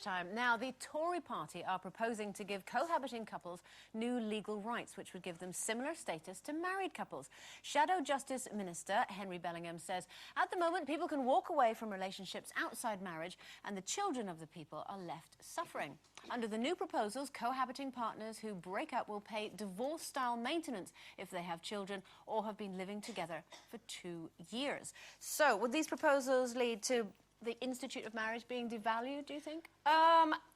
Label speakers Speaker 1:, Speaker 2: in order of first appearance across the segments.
Speaker 1: Time. Now, the Tory party are proposing to give cohabiting couples new legal rights, which would give them similar status to married couples. Shadow Justice Minister Henry Bellingham says, at the moment, people can walk away from relationships outside marriage and the children of the people are left suffering. Under the new proposals, cohabiting partners who break up will pay divorce-style maintenance if they have children or have been living together for 2 years. So, would these proposals lead to the Institute of Marriage being devalued, do you think?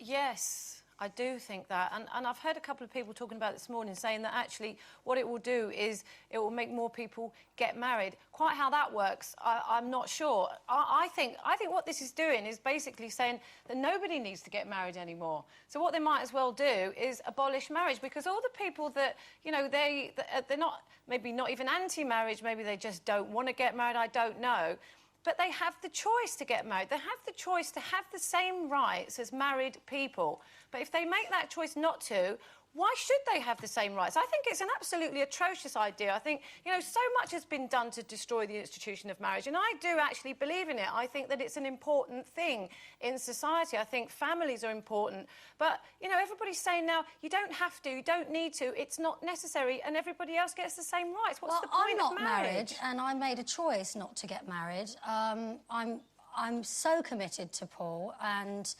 Speaker 2: Yes, I do think that. And I've heard a couple of people talking about it this morning, saying that actually what it will do is it will make more people get married. Quite how that works, I'm not sure. I think what this is doing is basically saying that nobody needs to get married anymore. So what they might as well do is abolish marriage, because all the people that, you know, they're not, maybe not even anti-marriage, maybe they just don't want to get married, I don't know. But they have the choice to get married. They have the choice to have the same rights as married people. But if they make that choice not to, why should they have the same rights? I think it's an absolutely atrocious idea. I think, you know, so much has been done to destroy the institution of marriage, and I do actually believe in it. I think that it's an important thing in society. I think families are important. But, you know, everybody's saying now, you don't have to, you don't need to, it's not necessary, and everybody else gets the same rights. What's the point of marriage?
Speaker 3: I'm not married, and I made a choice not to get married. I'm so committed to Paul, and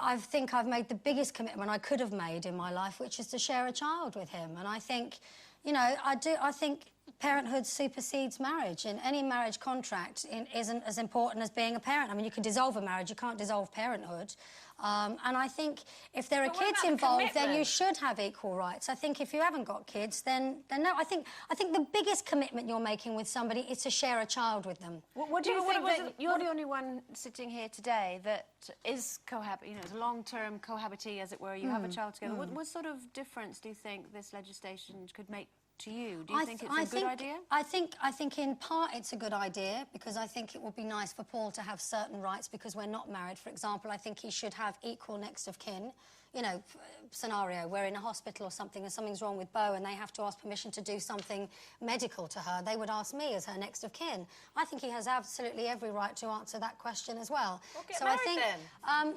Speaker 3: I think I've made the biggest commitment I could have made in my life, which is to share a child with him. And I think, you know, I think parenthood supersedes marriage, and any marriage contract isn't as important as being a parent. I mean, you can dissolve a marriage, you can't dissolve parenthood. And I think if there are kids involved, then you should have equal rights. I think if you haven't got kids, then no. I think the biggest commitment you're making with somebody is to share a child with them.
Speaker 1: What do you think that you're the only one sitting here today that is you know, long-term cohabitee, as it were, you have a child together. What sort of difference do you think this legislation could make to you? Do you think it's a good idea?
Speaker 3: I think in part it's a good idea, because I think it would be nice for Paul to have certain rights because we're not married. For example, I think he should have equal next of kin. You know, scenario, we're in a hospital or something and something's wrong with Beau and they have to ask permission to do something medical to her, they would ask me as her next of kin. I think he has absolutely every right to answer that question as well.
Speaker 2: Well, get married then.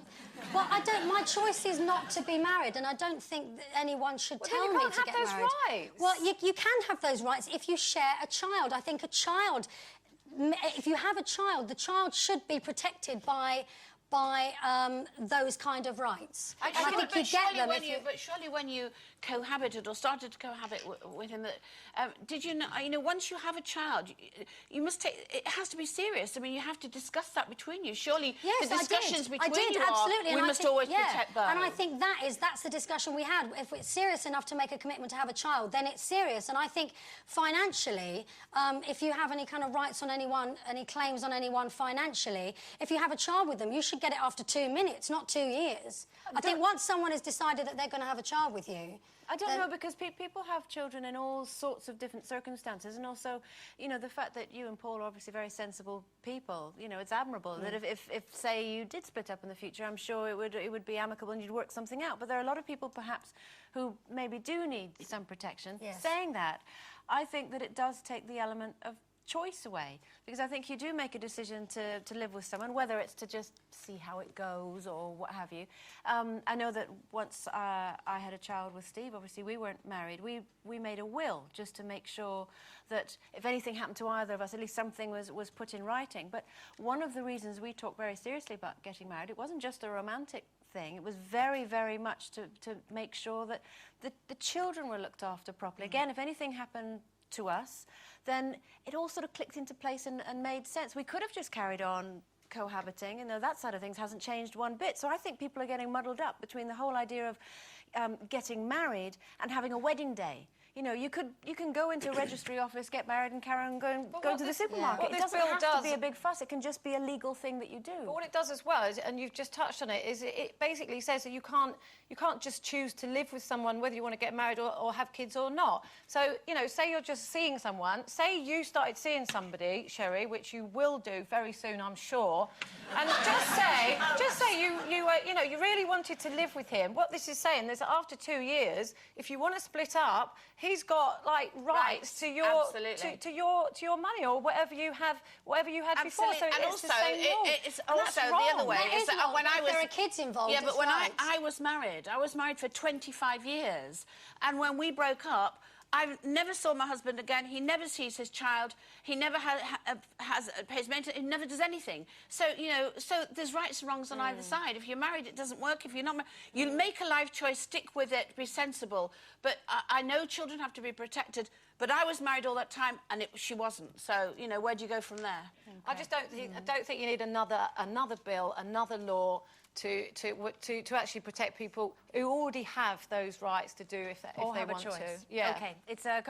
Speaker 3: Well, my choice is not to be married, and I don't think that anyone should tell me to get married.
Speaker 2: You can't have those rights.
Speaker 3: Well, you can have those rights if you share a child. I think a child, if you have a child, the child should be protected by those kind of rights.
Speaker 4: Actually, and I think you get them but surely when you cohabited or started to cohabit with him, did you know, once you have a child, you must take, it has to be serious. I mean, you have to discuss that between you. Surely the discussions between you
Speaker 3: absolutely.
Speaker 4: We must always protect those.
Speaker 3: And I think that's the discussion we had. If it's serious enough to make a commitment to have a child, then it's serious. And I think financially, if you have any kind of rights on anyone, any claims on anyone financially, if you have a child with them, you should get it after 2 minutes, not 2 years. I think once someone has decided that they're going to have a child with you...
Speaker 1: I don't know, because people have children in all sorts of different circumstances, and also, you know, the fact that you and Paul are obviously very sensible people, you know, it's admirable that if say, you did split up in the future, I'm sure it would be amicable and you'd work something out. But there are a lot of people, perhaps, who maybe do need some protection.
Speaker 3: Yes.
Speaker 1: Saying that, I think that it does take the element of choice away, because I think you do make a decision to live with someone, whether it's to just see how it goes or what have you. I know that once I had a child with Steve, obviously we weren't married, we made a will just to make sure that if anything happened to either of us, at least something was put in writing. But one of the reasons we talked very seriously about getting married, it wasn't just a romantic thing, it was very, very much to make sure that the children were looked after properly. Again, if anything happened to us, then it all sort of clicked into place and made sense. We could have just carried on cohabiting, and that side of things hasn't changed one bit. So I think people are getting muddled up between the whole idea of getting married and having a wedding day. You know, you can go into a registry office, get married, and carry on going to the supermarket. It doesn't have to be a big fuss. It can just be a legal thing that you do.
Speaker 2: But what it does as well, and you've just touched on it, is it basically says that you can't just choose to live with someone whether you want to get married or have kids or not. So, you know, say you're just seeing someone. Say you started seeing somebody, Sherrie, which you will do very soon, I'm sure. And just say you were, you know, you really wanted to live with him. What this is saying is that after 2 years, if you want to split up, he's got like rights to your to your money or whatever you had before. So
Speaker 4: and
Speaker 2: it's
Speaker 4: also,
Speaker 2: the same rule.
Speaker 4: it's also the other way.
Speaker 3: That is
Speaker 4: that
Speaker 3: wrong.
Speaker 4: when I was,
Speaker 3: there are kids involved.
Speaker 4: yeah, but
Speaker 3: it's
Speaker 4: when
Speaker 3: right.
Speaker 4: I was married for 25 years, and when we broke up, I never saw my husband again. He never sees his child. He never pays maintenance. He never does anything. So, you know, so there's rights and wrongs on either side. If you're married, it doesn't work. If you're not married, you make a life choice, stick with it, be sensible. But I know children have to be protected, but I was married all that time, and she wasn't. So, you know, where do you go from there?
Speaker 2: Okay. I just don't think you need another bill, another law to actually protect people who already have those rights to do if they want to.
Speaker 1: Yeah. Okay, it's a